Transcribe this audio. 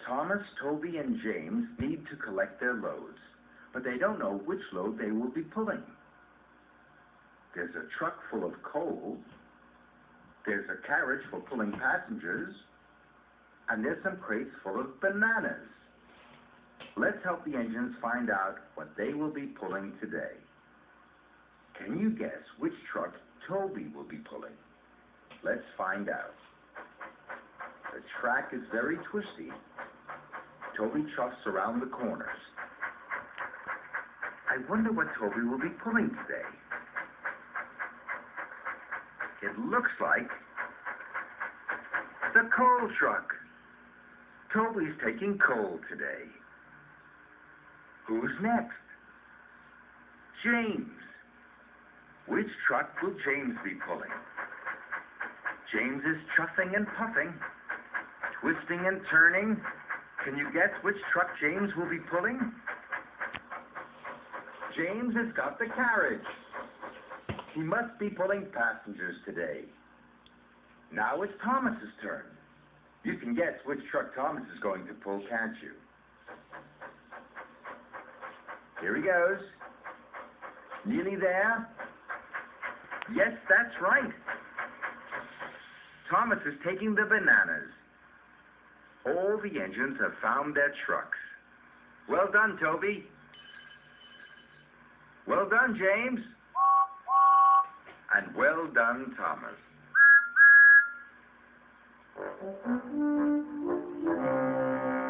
Thomas, Toby, and James need to collect their loads, but they don't know which load they will be pulling. There's a truck full of coal, there's a carriage for pulling passengers, and there's some crates full of bananas. Let's help the engines find out what they will be pulling today. Can you guess which truck Toby will be pulling? Let's find out. The track is very twisty. Toby chuffs around the corners. I wonder what Toby will be pulling today. It looks like the coal truck. Toby's taking coal today. Who's next? James. Which truck will James be pulling? James is chuffing and puffing, twisting and turning. Can you guess which truck James will be pulling? James has got the carriage. He must be pulling passengers today. Now it's Thomas's turn. You can guess which truck Thomas is going to pull, can't you? Here he goes. Nearly there? Yes, that's right. Thomas is taking the bananas. All the engines have found their trucks. Well done, Toby. Well done, James. And well done, Thomas.